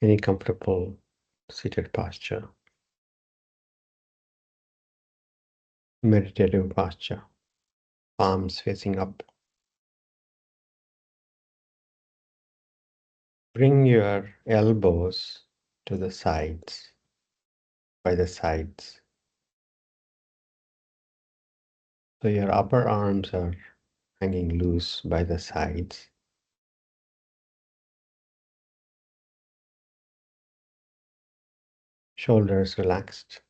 Any comfortable seated posture, meditative posture, palms facing up. Bring your elbows to the sides, by the sides. So your upper arms are hanging loose by the sides. Shoulders relaxed.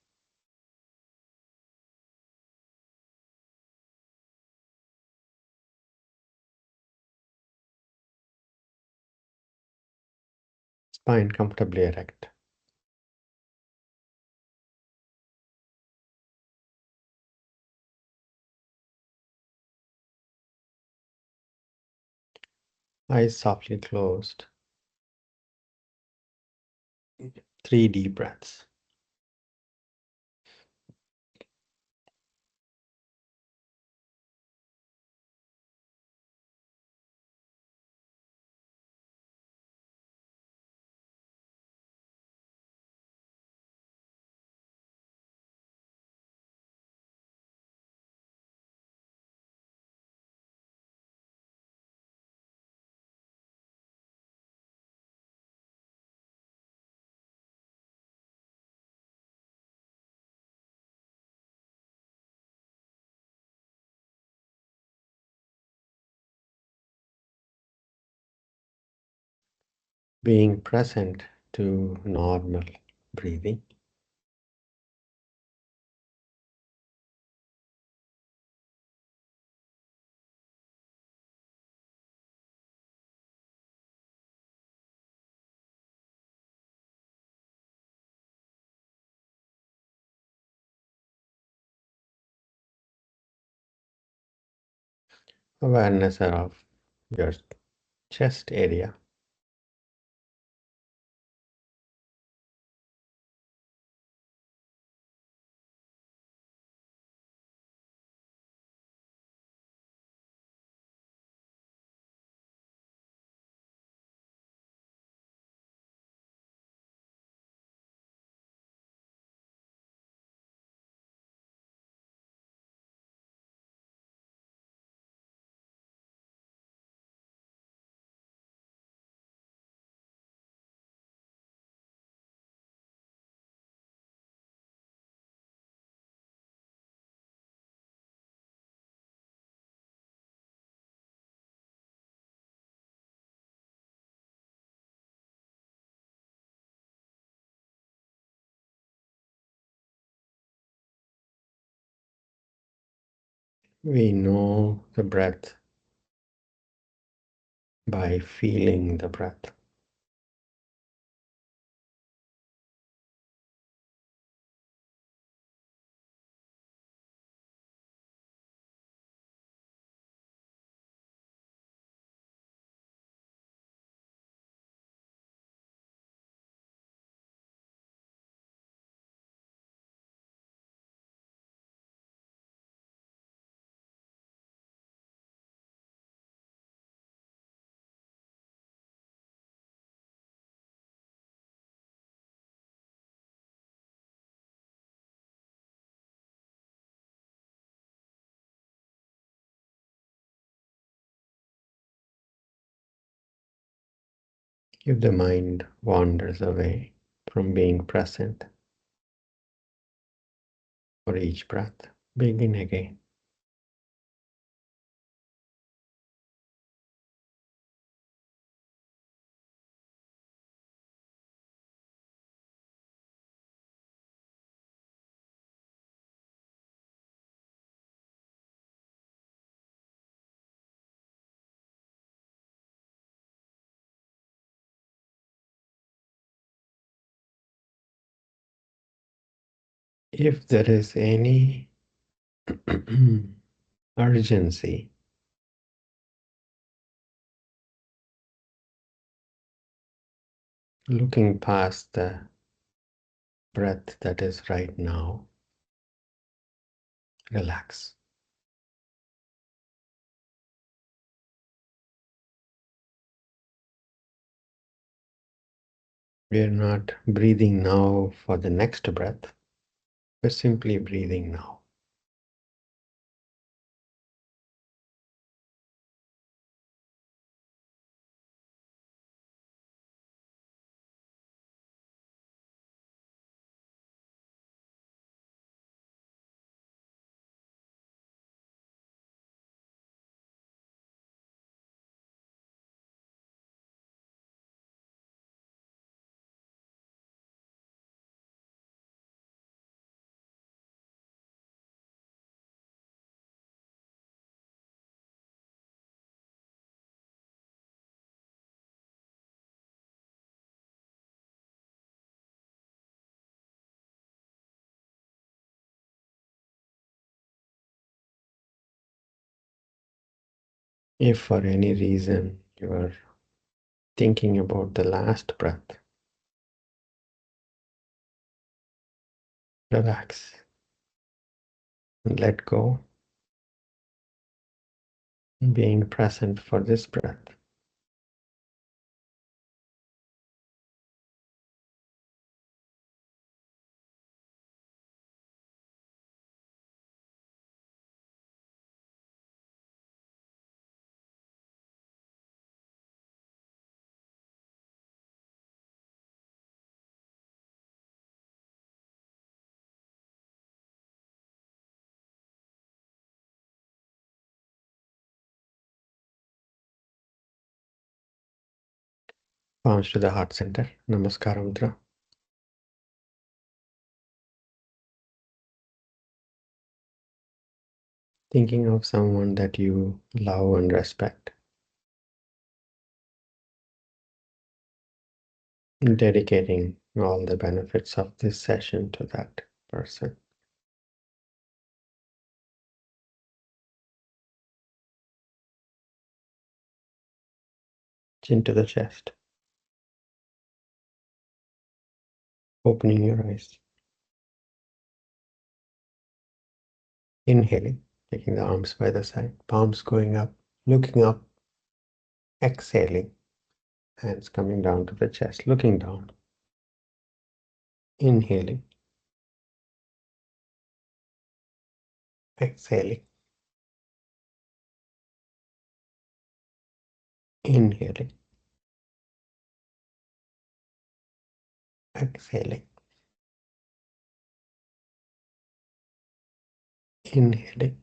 Spine comfortably erect. Eyes softly closed. 3 deep breaths. Being present to normal breathing. Awareness of your chest area. We know the breath by feeling the breath. If the mind wanders away from being present for each breath, begin again. If there is any urgency, looking past the breath that is right now, relax. We are not breathing now for the next breath. We're simply breathing now. If for any reason you are thinking about the last breath, relax and let go, being present for this breath. Palms to the heart center. Namaskar Mudra. Thinking of someone that you love and respect. Dedicating all the benefits of this session to that person. Chin to the chest. Opening your eyes. Inhaling, taking the arms by the side, palms going up, looking up. Exhaling, hands coming down to the chest, looking down. Inhaling, exhaling, inhaling, exhaling, inhaling,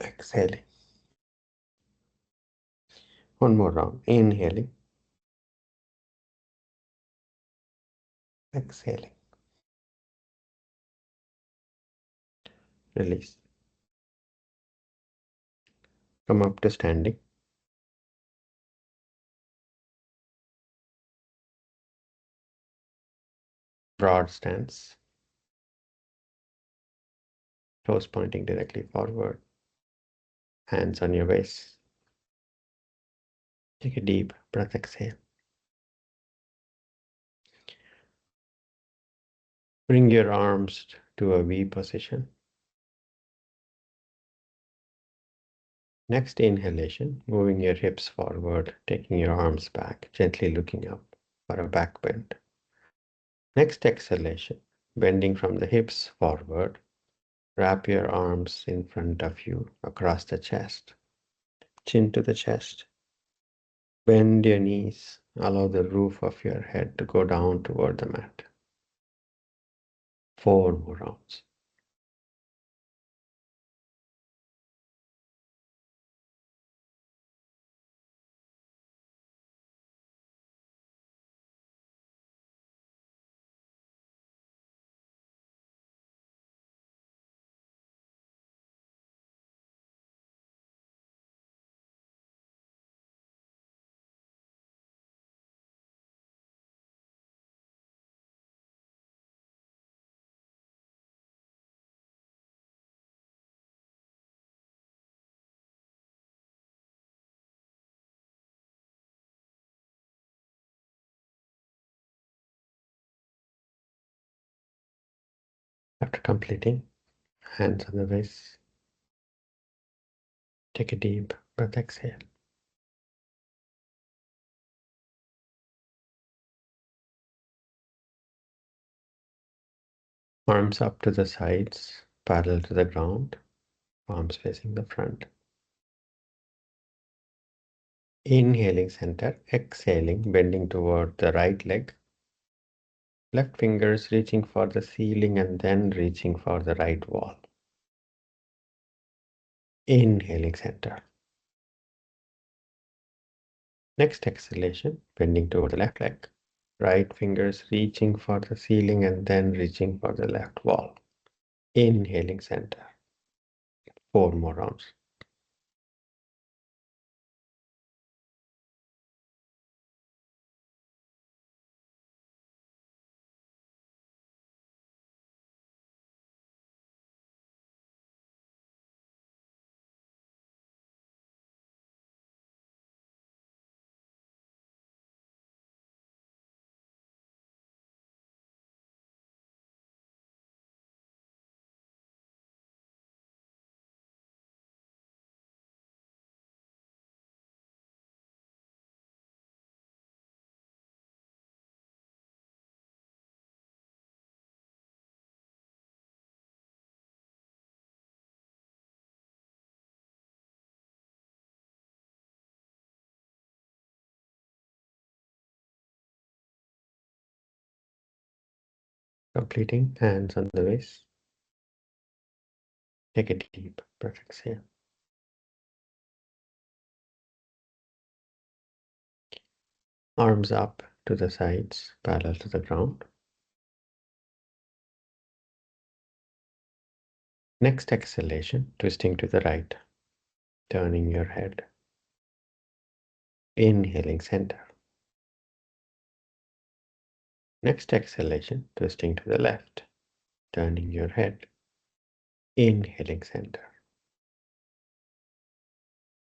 exhaling. One more round. Inhaling, exhaling, release. Come up to standing. Broad stance. Toes pointing directly forward. Hands on your waist. Take a deep breath, exhale. Bring your arms to a V position. Next inhalation, moving your hips forward, taking your arms back, gently looking up for a back bend. Next exhalation, bending from the hips forward, wrap your arms in front of you across the chest, chin to the chest. Bend your knees, allow the roof of your head to go down toward the mat. 4 more rounds. After completing, hands on the waist, take a deep breath, exhale. Arms up to the sides, parallel to the ground, palms facing the front. Inhaling center, exhaling, bending toward the right leg. Left fingers reaching for the ceiling and then reaching for the right wall. Inhaling center. Next exhalation, bending toward the left leg. Right fingers reaching for the ceiling and then reaching for the left wall. Inhaling center. 4 more rounds. Completing, hands on the waist. Take a deep breath, exhale. Arms up to the sides, parallel to the ground. Next exhalation, twisting to the right, turning your head. Inhaling center. Next exhalation, twisting to the left, turning your head. Inhaling center.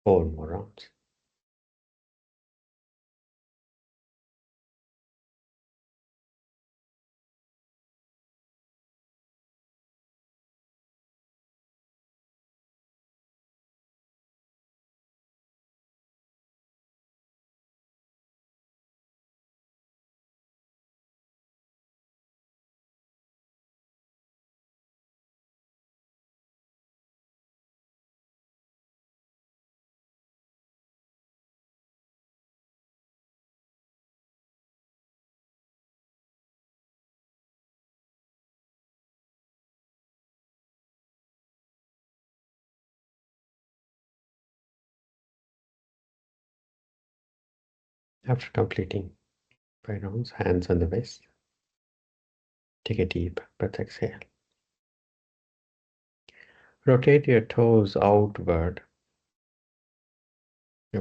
4 more rounds. After completing 5 rounds, hands on the waist. Take a deep breath, exhale. Rotate your toes outward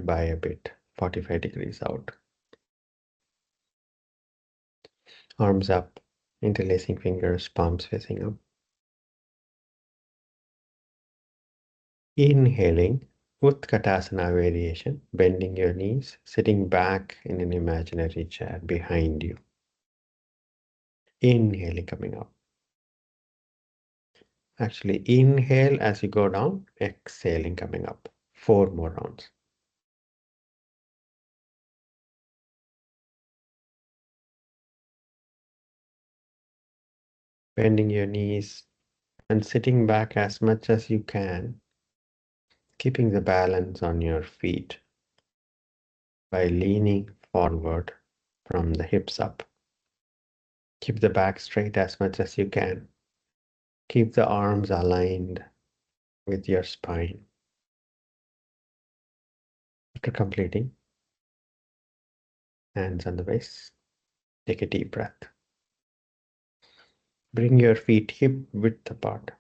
by a bit, 45 degrees out. Arms up, interlacing fingers, palms facing up. Inhaling, Utkatasana variation, bending your knees, sitting back in an imaginary chair behind you. Inhaling, coming up. Actually, inhale as you go down, exhaling, coming up. 4 more rounds. Bending your knees and sitting back as much as you can, keeping the balance on your feet by leaning forward from the hips up. Keep the back straight as much as you can. Keep the arms aligned with your spine. After completing, hands on the waist, take a deep breath. Bring your feet hip width apart,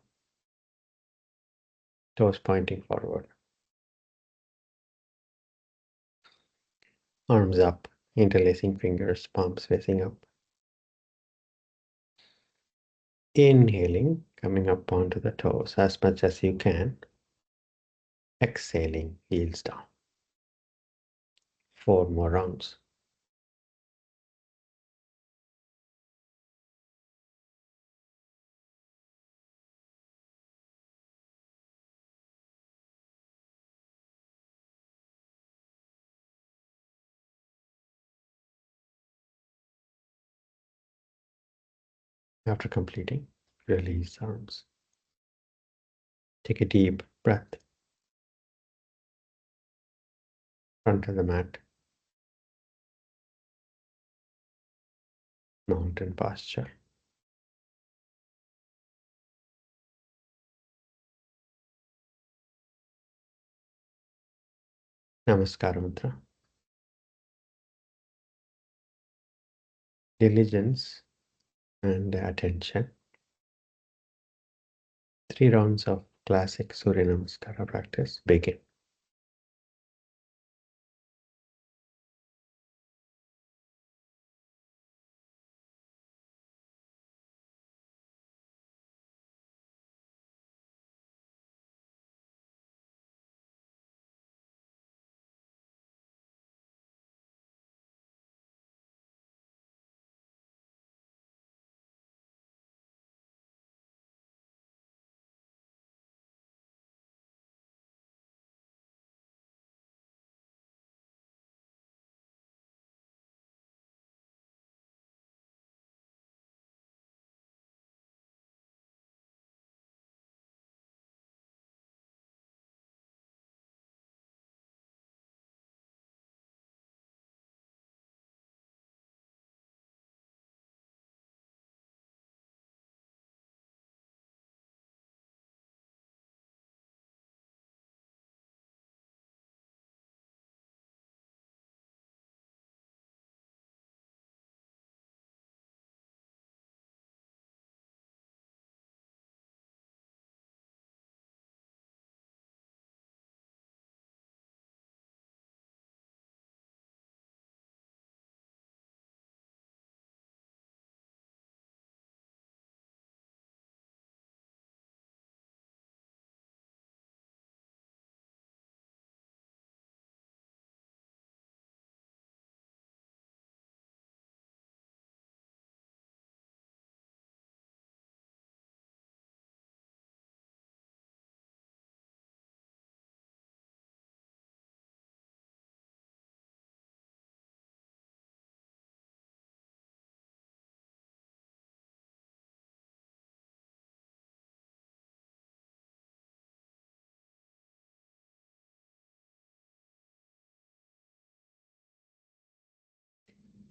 toes pointing forward. Arms up, interlacing fingers, palms facing up. Inhaling, coming up onto the toes as much as you can. Exhaling, heels down. 4 more rounds. After completing, Release arms. Take a deep breath. Front of the mat. Mountain posture. Namaskar Mudra. Diligence and attention. 3 rounds of classic Surya Namaskara practice begin.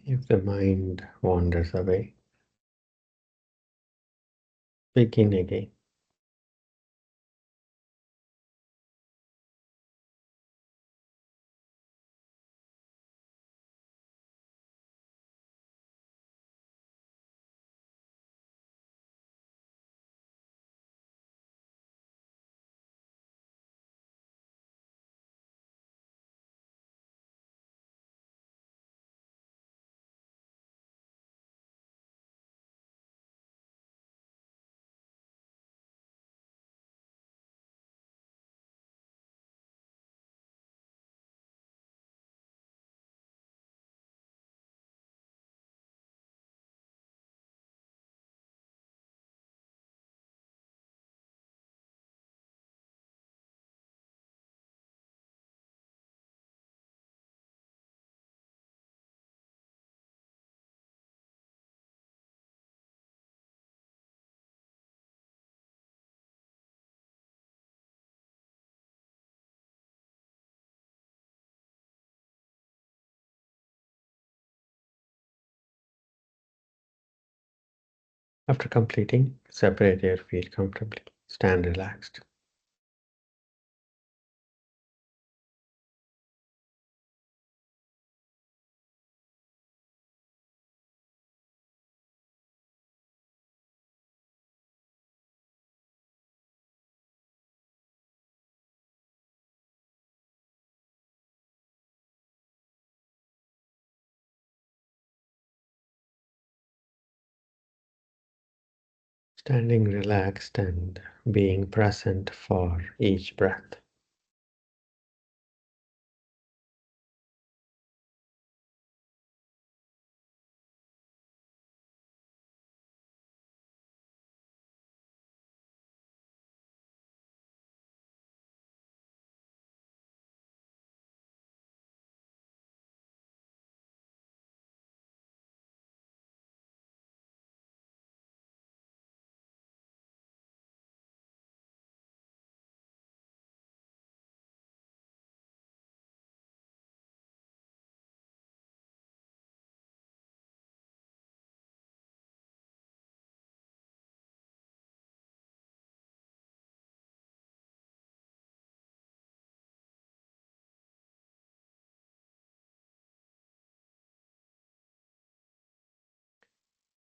If the mind wanders away, begin again. After completing, separate your feet comfortably. Stand relaxed. Standing relaxed and being present for each breath.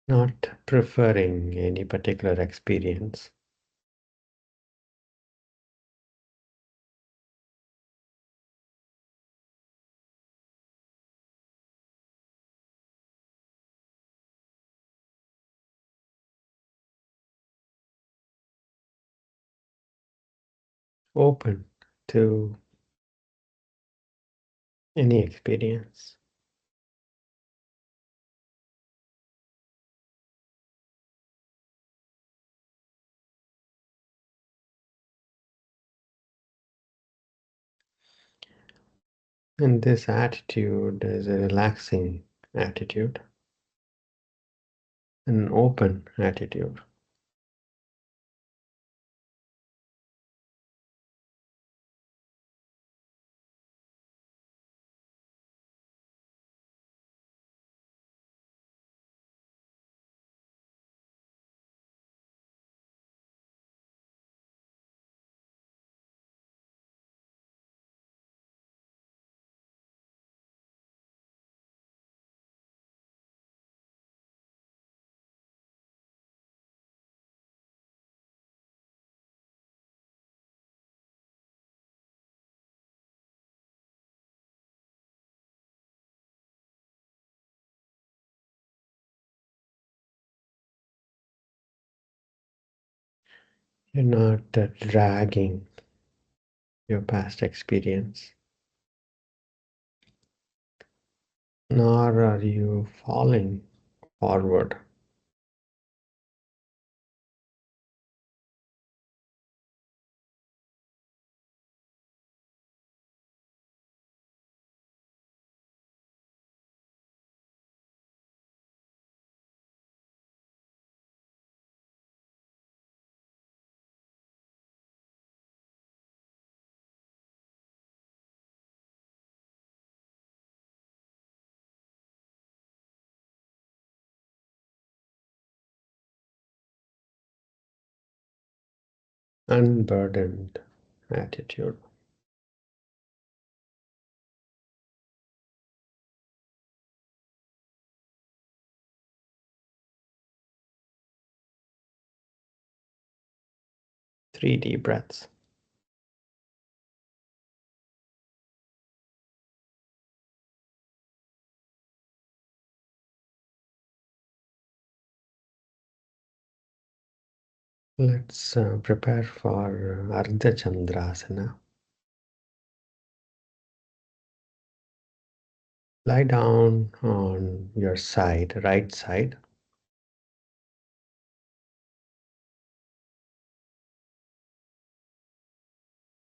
not preferring any particular experience. Open to any experience. And this attitude is a relaxing attitude, an open attitude. You're not dragging your past experience, nor are you falling forward. Unburdened attitude. Three deep breaths. Let's prepare for Ardha Chandrasana. Lie down on your side, right side.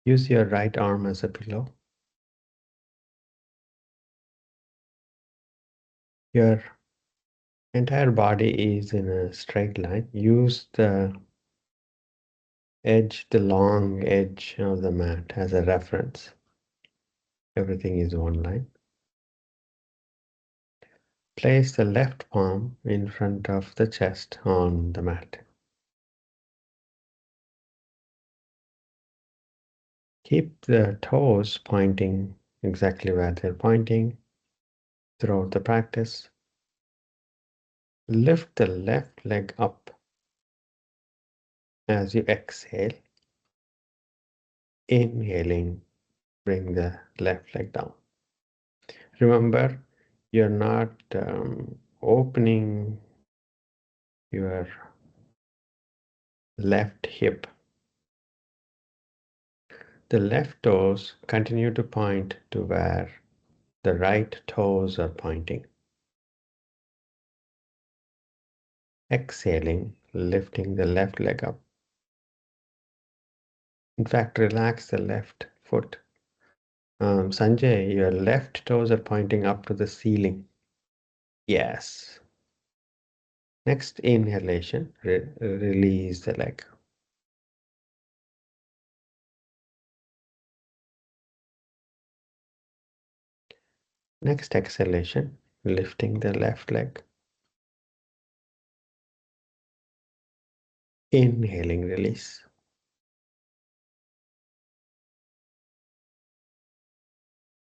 Use your right arm as a pillow. Your entire body is in a straight line. Use the long edge of the mat as a reference. Everything is one line. Place the left palm in front of the chest on the mat. Keep the toes pointing exactly where they're pointing throughout the practice. Lift the left leg up as you exhale. Inhaling, bring the left leg down. Remember, you're not opening your left hip. The left toes continue to point to where the right toes are pointing. Exhaling, lifting the left leg up. In fact, relax the left foot. Sanjay, your left toes are pointing up to the ceiling. Yes. Next inhalation, release the leg. Next exhalation, lifting the left leg. Inhaling, release.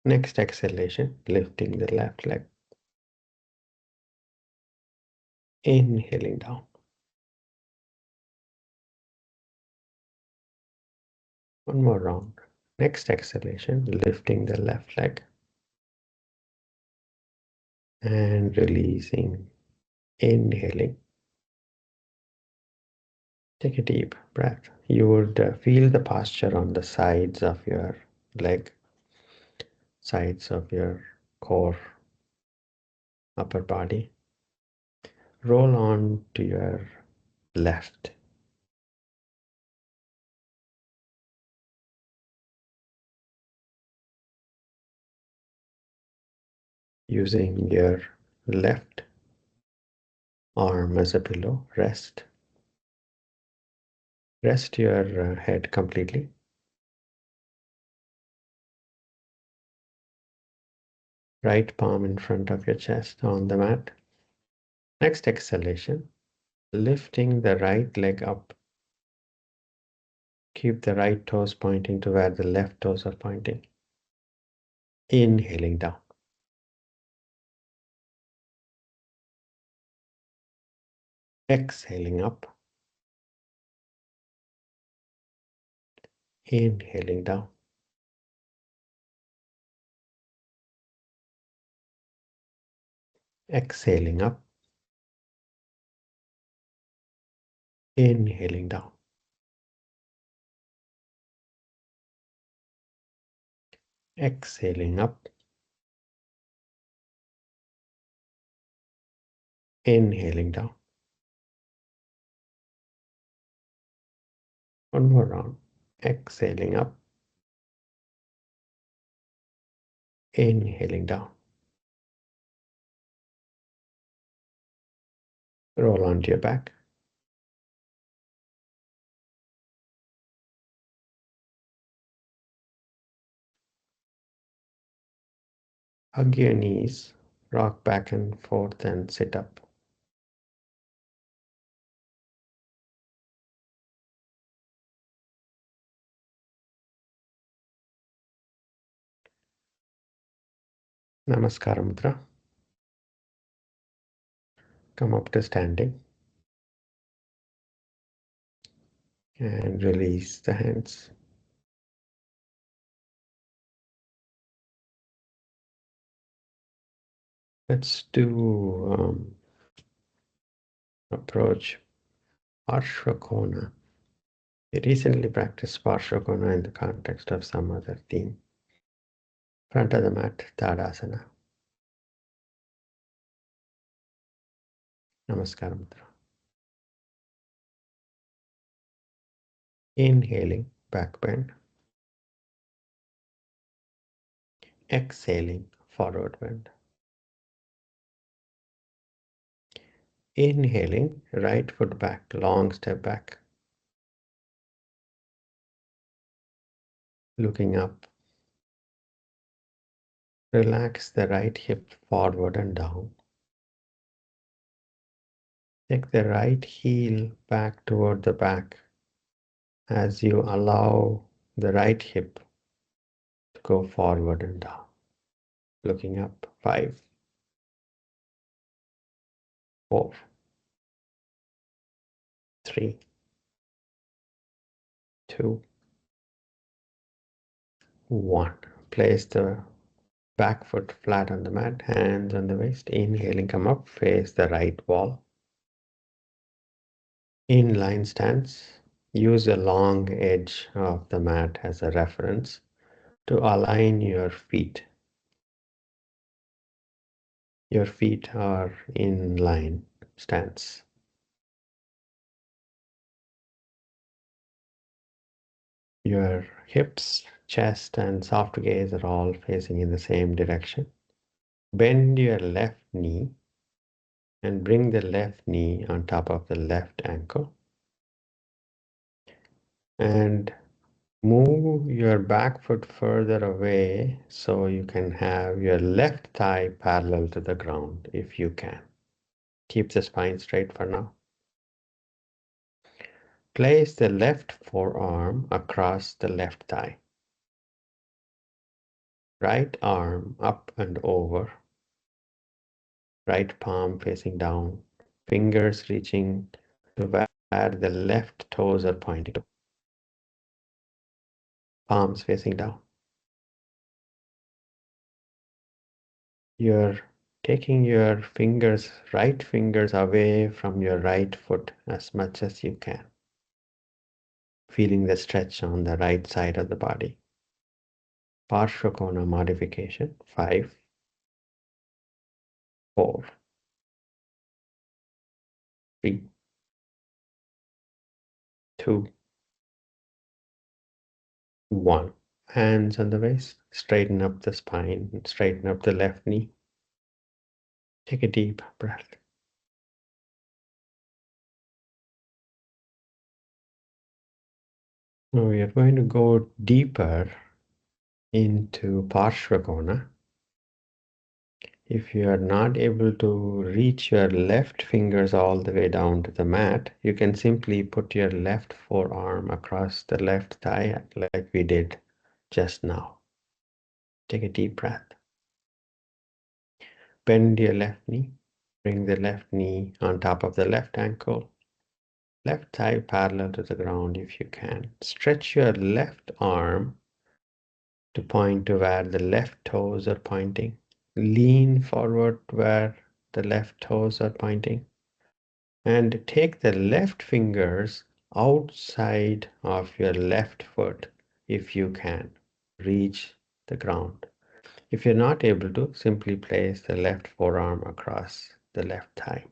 Next exhalation, lifting the left leg. Inhaling down. One more round. Next exhalation, lifting the left leg and releasing. Inhaling. Take a deep breath. You would feel the posture on the sides of your leg, sides of your core, upper body. Roll on to your left. Using your left arm as a pillow, rest. Rest your head completely. Right palm in front of your chest on the mat. Next exhalation, lifting the right leg up. Keep the right toes pointing to where the left toes are pointing. Inhaling down. Exhaling up. Inhaling down. Exhaling up. Inhaling down. Exhaling up. Inhaling down. One more round. Exhaling up. Inhaling down. Roll onto your back. Hug your knees. Rock back and forth and sit up. Namaskara Mudra. Come up to standing and release the hands. Let's do approach Parsvakona. We recently practiced Parsvakona in the context of some other theme. Front of the mat, Tadasana. Namaskara Mudra. Inhaling, back bend. Exhaling, forward bend. Inhaling, right foot back, long step back. Looking up. Relax the right hip forward and down. Take the right heel back toward the back as you allow the right hip to go forward and down. Looking up. 5, 4, 3, 2, 1. Place the back foot flat on the mat, hands on the waist. Inhaling, come up, face the right wall. Inline stance. Use the long edge of the mat as a reference to align your feet. Your feet are in line stance. Your hips, chest, and soft gaze are all facing in the same direction. Bend your left knee and bring the left knee on top of the left ankle. And move your back foot further away so you can have your left thigh parallel to the ground if you can. Keep the spine straight for now. Place the left forearm across the left thigh. Right arm up and over. Right palm facing down. Fingers reaching to where the left toes are pointing to. Palms facing down. You're taking your fingers, right fingers away from your right foot as much as you can. Feeling the stretch on the right side of the body. Parsvakona modification. 5, 4, 3, 2, 1. Hands on the waist. Straighten up the spine. Straighten up the left knee. Take a deep breath. Now we are going to go deeper into Parsvakona. If you are not able to reach your left fingers all the way down to the mat, you can simply put your left forearm across the left thigh like we did just now. Take a deep breath. Bend your left knee. Bring the left knee on top of the left ankle. Left thigh parallel to the ground if you can. Stretch your left arm to point to where the left toes are pointing. Lean forward where the left toes are pointing. And take the left fingers outside of your left foot if you can. Reach the ground. If you're not able to, simply place the left forearm across the left thigh.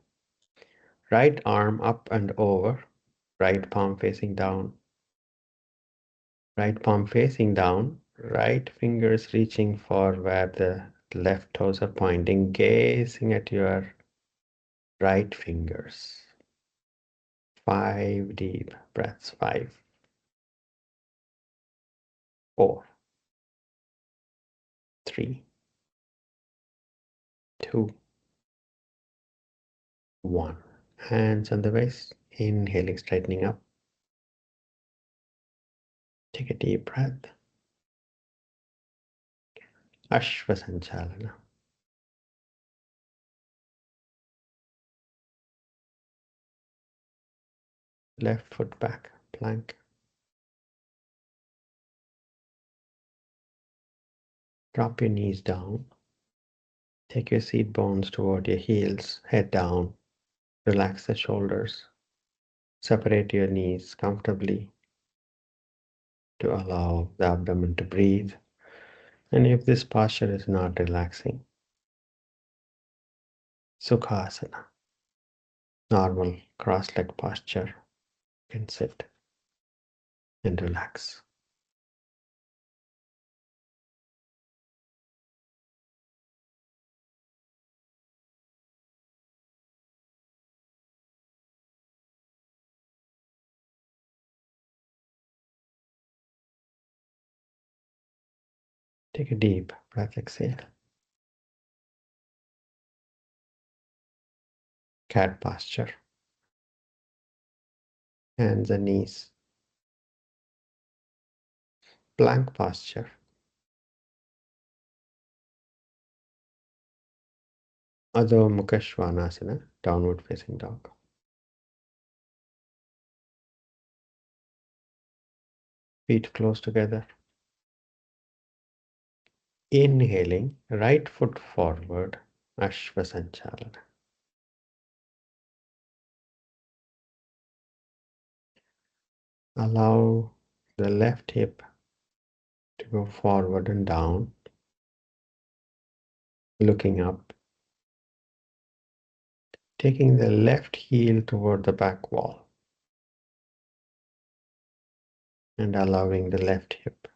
Right arm up and over, right palm facing down. Right palm facing down, right fingers reaching for where the left toes are pointing, gazing at your right fingers. 5 deep breaths. 5, 4, 3, 2, 1. Hands on the waist. Inhaling, straightening up. Take a deep breath. Asva chanchalana. Left foot back, plank. Drop your knees down. Take your seat bones toward your heels, head down. Relax the shoulders. Separate your knees comfortably to allow the abdomen to breathe. And if this posture is not relaxing, Sukhasana, normal cross-leg posture, you can sit and relax. Take a deep breath, exhale. Cat posture, hands and knees. Plank posture. Adhomukasvanasana, downward facing dog. Feet close together. Inhaling, right foot forward, Asva chanchalana. Allow the left hip to go forward and down, looking up. Taking the left heel toward the back wall and allowing the left hip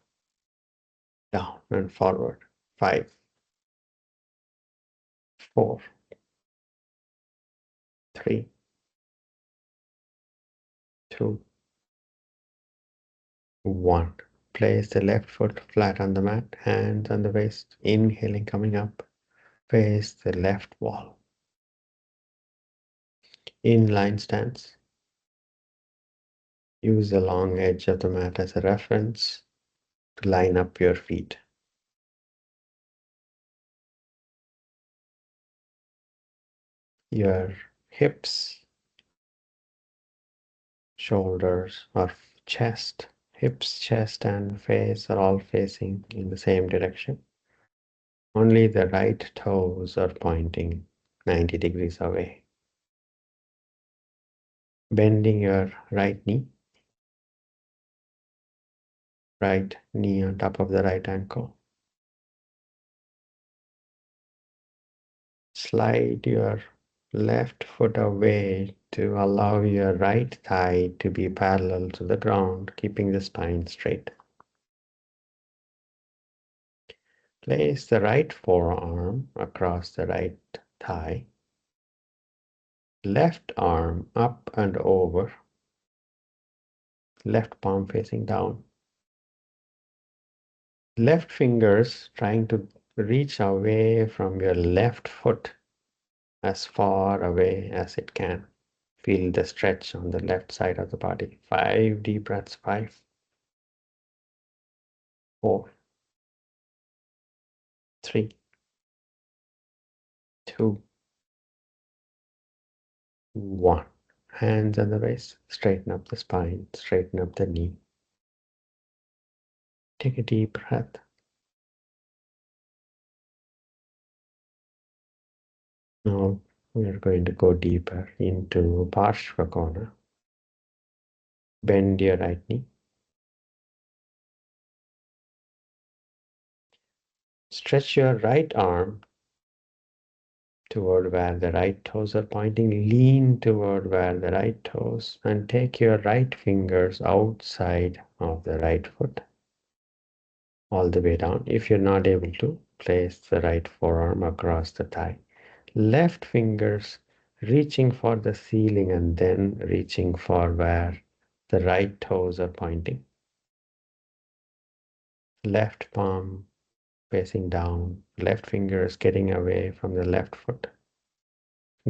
down and forward. 5, 4, 3, 2, 1. Place the left foot flat on the mat, hands on the waist. Inhaling, coming up. Face the left wall. Inline stance. Use the long edge of the mat as a reference to line up your feet. Your hips, shoulders, or chest. Hips, chest, and face are all facing in the same direction. Only the right toes are pointing 90 degrees away. Bending your right knee on top of the right ankle. Slide your left foot away to allow your right thigh to be parallel to the ground, keeping the spine straight. Place the right forearm across the right thigh. Left arm up and over. Left palm facing down. Left fingers trying to reach away from your left foot as far away as it can. Feel the stretch on the left side of the body. 5 deep breaths. 5, 4, 3, 2, 1. Hands on the waist. Straighten up the spine. Straighten up the knee. Take a deep breath. Now we are going to go deeper into Parsvakonasana. Bend your right knee. Stretch your right arm toward where the right toes are pointing. Lean toward where the right toes and take your right fingers outside of the right foot all the way down. If you're not able to, place the right forearm across the thigh. Left fingers reaching for the ceiling and then reaching for where the right toes are pointing. Left palm facing down, left fingers getting away from the left foot.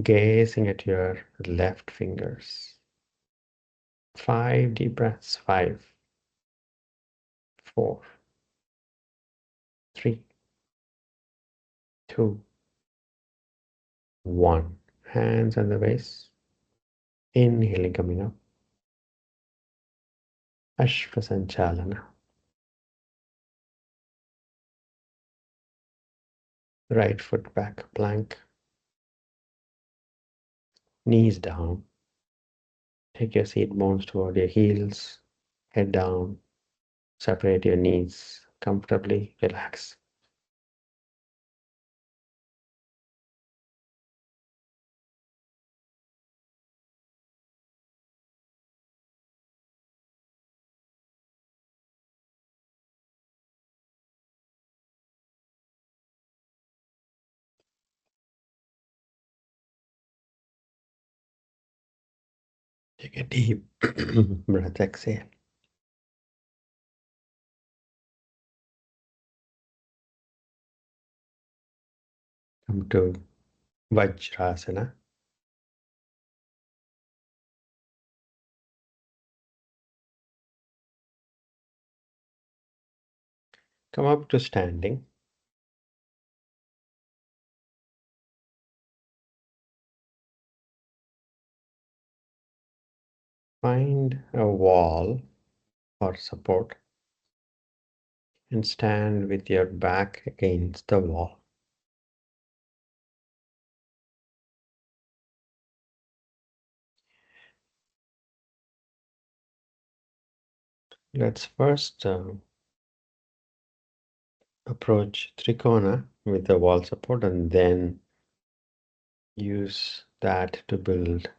Gazing at your left fingers. 5 deep breaths. 5, 4, 3, 2, 1. Hands on the waist. Inhaling, coming up. Asva chanchalana. Right foot back, plank. Knees down. Take your seat bones toward your heels. Head down. Separate your knees comfortably. Relax. Take a deep breath. Exhale. Come to Vajrasana. Come up to standing. Find a wall for support and stand with your back against the wall. Let's first approach Trikona with the wall support and then use that to build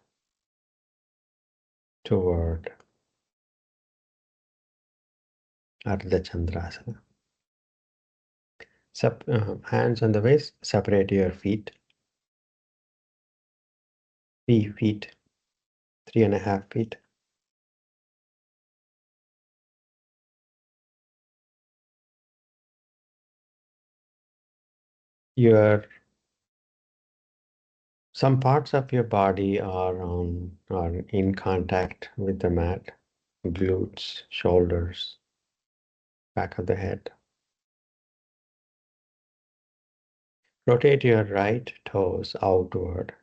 toward Ardha Chandrasana. Hands on the waist, separate your feet. 3 feet, 3.5 feet. Some parts of your body are in contact with the mat. Glutes, shoulders, back of the head. Rotate your right toes outward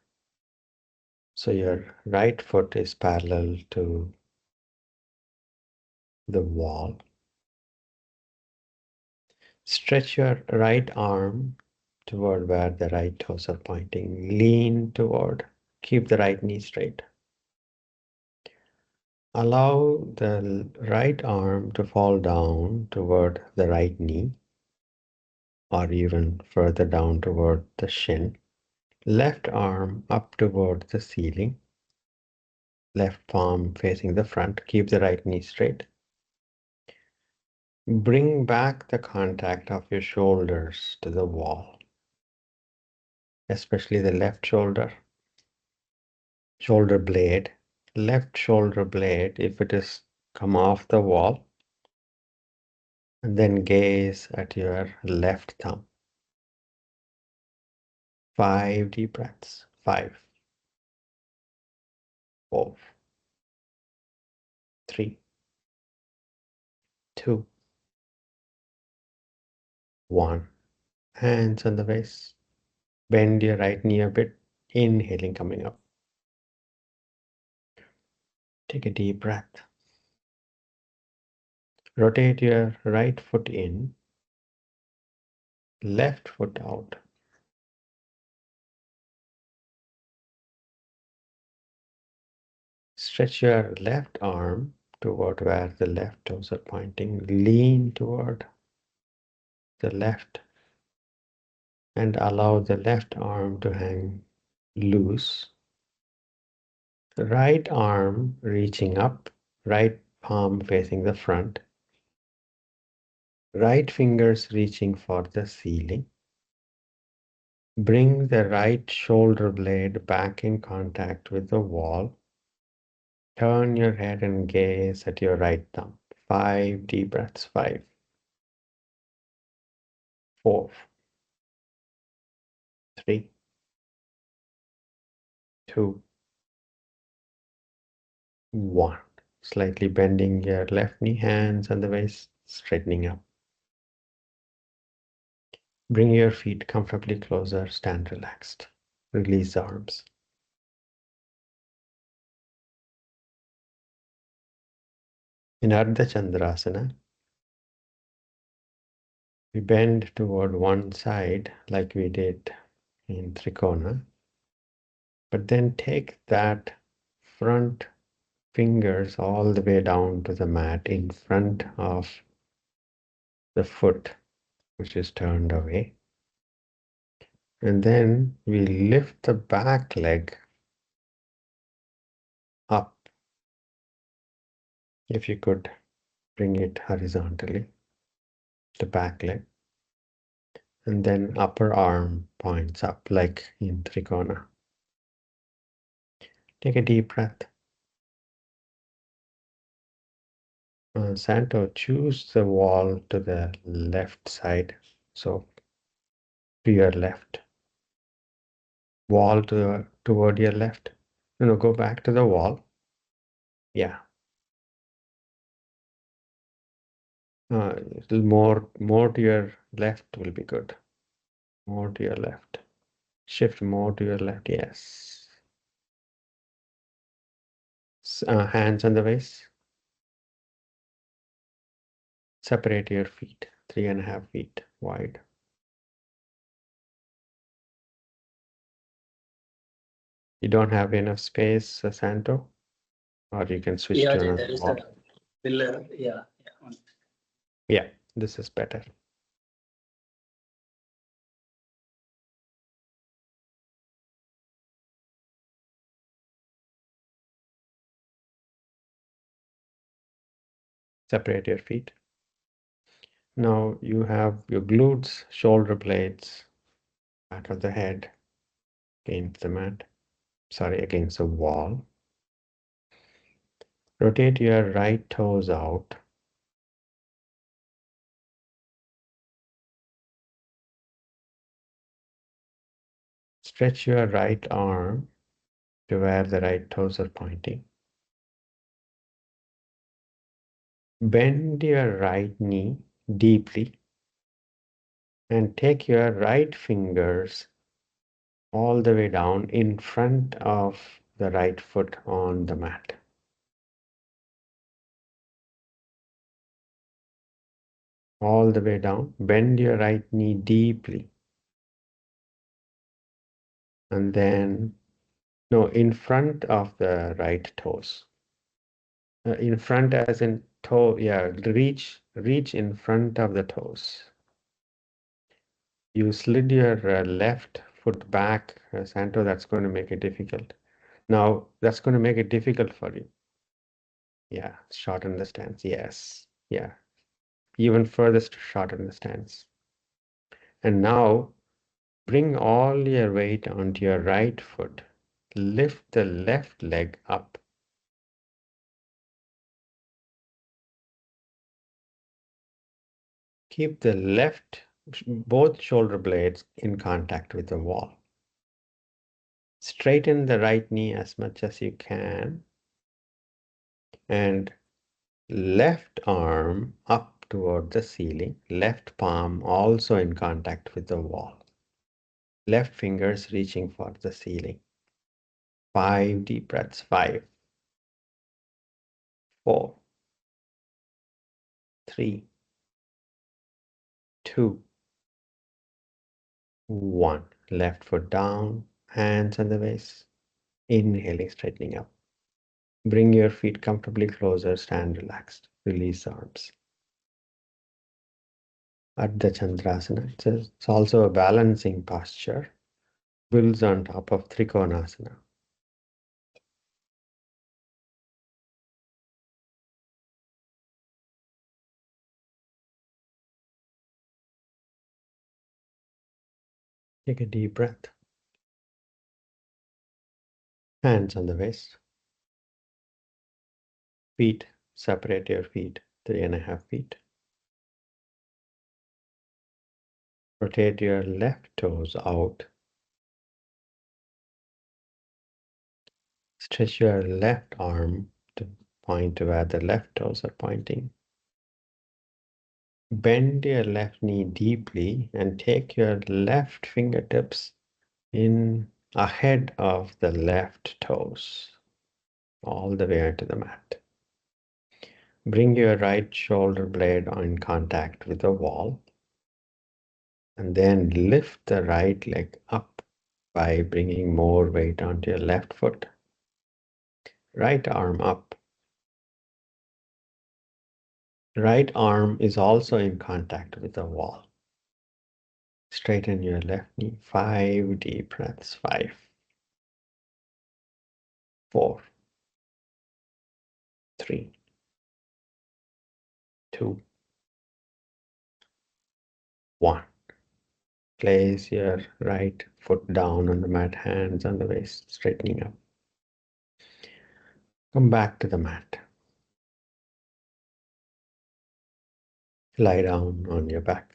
So your right foot is parallel to the wall. Stretch your right arm toward where the right toes are pointing. Lean toward. Keep the right knee straight. Allow the right arm to fall down toward the right knee, or even further down toward the shin. Left arm up toward the ceiling. Left palm facing the front. Keep the right knee straight. Bring back the contact of your shoulders to the wall, especially the left shoulder blade. Left shoulder blade, if it is come off the wall, and then gaze at your left thumb. 5 deep breaths. 5, 4, 3, 2, 1. Hands on the waist. Bend your right knee a bit. Inhaling, coming up. Take a deep breath. Rotate your right foot in, left foot out. Stretch your left arm toward where the left toes are pointing. Lean toward the left and allow the left arm to hang loose. The right arm reaching up, right palm facing the front. Right fingers reaching for the ceiling. Bring the right shoulder blade back in contact with the wall. Turn your head and gaze at your right thumb. 5 deep breaths. 5, 4, 3, 2, 1. Slightly bending your left knee, hands on the waist, straightening up. Bring your feet comfortably closer, stand relaxed. Release the arms. In Ardha Chandrasana, we bend toward one side like we did in Trikona, but then take that front fingers all the way down to the mat in front of the foot, which is turned away. And then we lift the back leg up. If you could bring it horizontally, the back leg. And then upper arm points up like in Trikona. Take a deep breath. Santo, choose the wall to the left side. So to your left. Wall toward your left. No, go back to the wall. Yeah. Little more to your left will be good. More to your left. Shift more to your left. Yes. Hands on the waist. Separate your feet. 3.5 feet wide. You don't have enough space, Santo? Or you can switch Yeah, to Ajay, another there is wall. a pillar. Yeah, yeah. Yeah, this is better. Separate your feet. Now you have your glutes, shoulder blades, back of the head against the mat. Sorry, against the wall. Rotate your right toes out. Stretch your right arm to where the right toes are pointing. Bend your right knee deeply and take your right fingers all the way down in front of the right foot on the mat. All the way down. Bend your right knee deeply. And then, no, in front of the right toes. In front as in toe, yeah, reach in front of the toes. You slid your left foot back, Santo, that's going to make it difficult. Now, that's going to make it difficult for you. Yeah, shorten the stance, yes, yeah. Even further shorten the stance. And now, bring all your weight onto your right foot. Lift the left leg up. Keep the both shoulder blades in contact with the wall. Straighten the right knee as much as you can. And left arm up toward the ceiling. Left palm also in contact with the wall. Left fingers reaching for the ceiling. 5 deep breaths. 5, 4, 3, 2, 1. Left foot down, hands on the waist. Inhaling, straightening up. Bring your feet comfortably closer, stand relaxed. Release arms. Ardha Chandrasana. It's also a balancing posture. Builds on top of Trikonasana. Take a deep breath. Hands on the waist. Feet, separate your feet 3.5 feet. Rotate your left toes out. Stretch your left arm to point to where the left toes are pointing. Bend your left knee deeply and take your left fingertips in ahead of the left toes, all the way onto the mat. Bring your right shoulder blade in contact with the wall. And then lift the right leg up by bringing more weight onto your left foot. Right arm up. Right arm is also in contact with the wall. Straighten your left knee. 5 deep breaths. 5, 4, 3, 2, 1. Place your right foot down on the mat, hands on the waist, straightening up. Come back to the mat. Lie down on your back.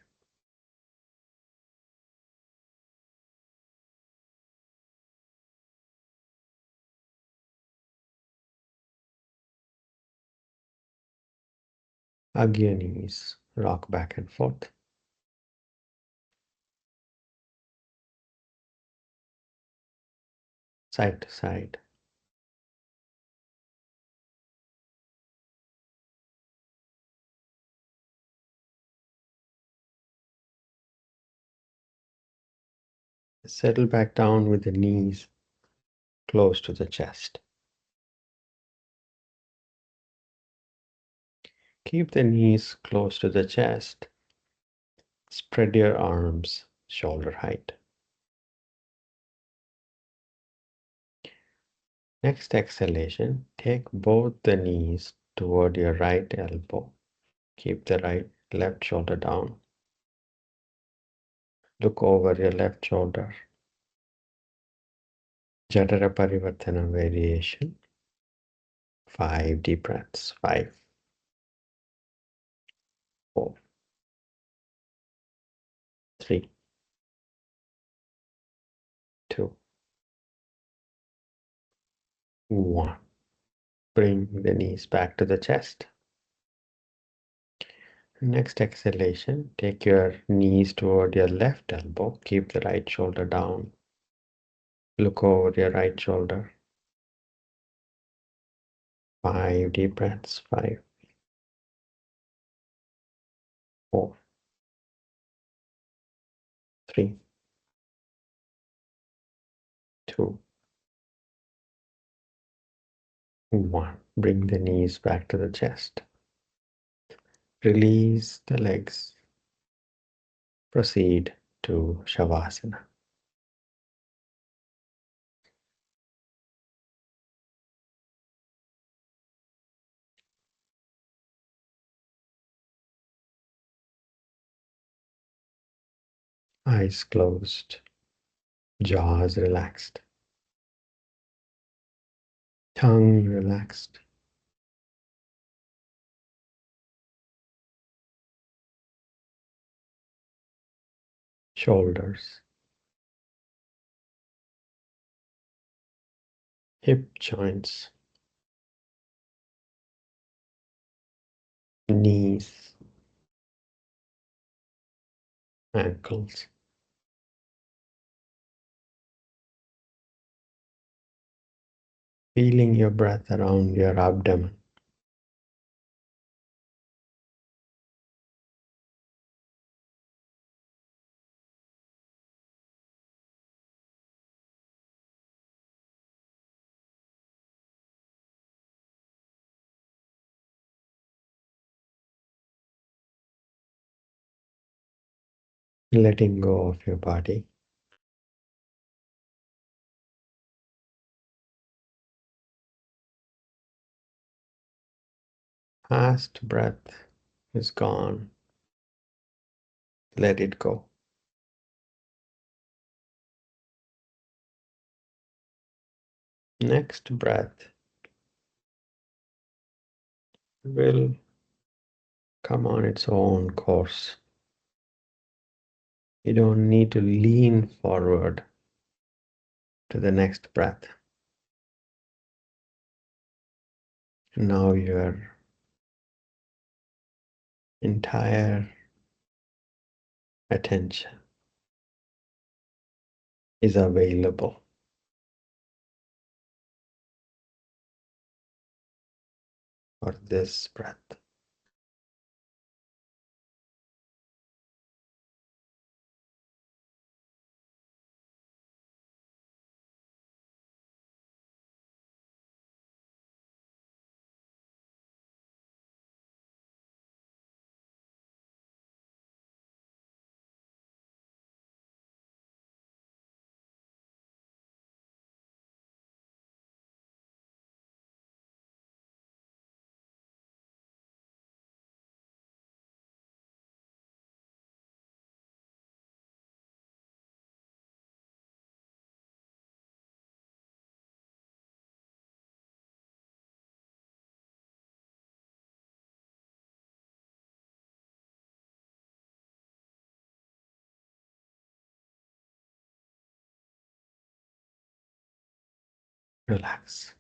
Hug your knees. Rock back and forth. Side to side. Settle back down with the knees close to the chest. Keep the knees close to the chest. Spread your arms shoulder height. Next exhalation, take both the knees toward your right elbow. Keep the left shoulder down. Look over your left shoulder. Jatara Parivartana variation. 5 deep breaths. 5, 4, 3, 2, 1. Bring the knees back to the chest. Next exhalation, take your knees toward your left elbow. Keep the right shoulder down. Look over your right shoulder. 5 deep breaths. 5, 4, 3, 2, 1. Bring the knees back to the chest. Release the legs. Proceed to Shavasana. Eyes closed, jaws relaxed, tongue relaxed, shoulders, hip joints, knees, ankles. Feeling your breath around your abdomen. Letting go of your body. Past breath is gone. Let it go. Next breath will come on its own course. You don't need to lean forward to the next breath. Now your entire attention is available for this breath. Relax.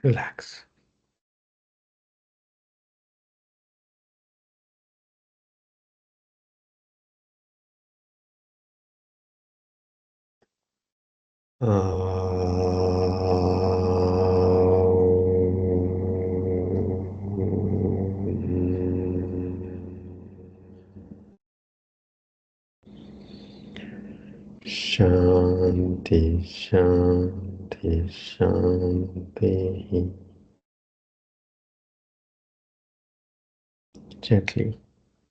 Relax. Shanti, Shanti, Shanti. Gently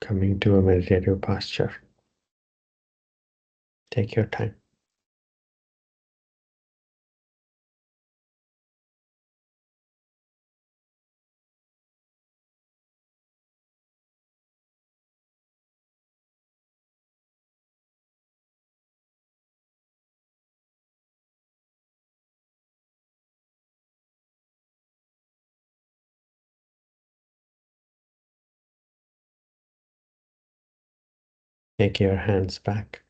coming to a meditative posture. Take your time. Take your hands back.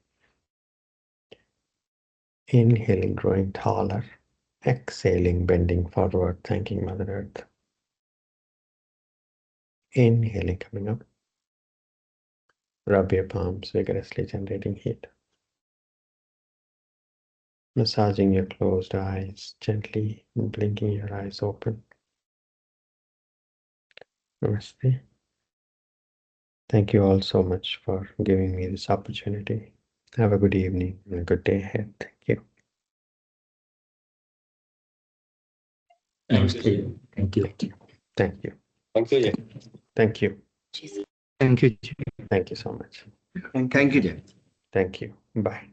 Inhaling, growing taller. Exhaling, bending forward, thanking Mother Earth. Inhaling, coming up. Rub your palms vigorously, generating heat. Massaging your closed eyes, gently blinking your eyes open. Namaste. Thank you all so much for giving me this opportunity. Have a good evening and a good day ahead. Thank you. Namaste. Thank you. Thank you. Thank you. Thank you. Thank you. Thank you. Thank you so much. Thank you, Jay. Thank you. Bye.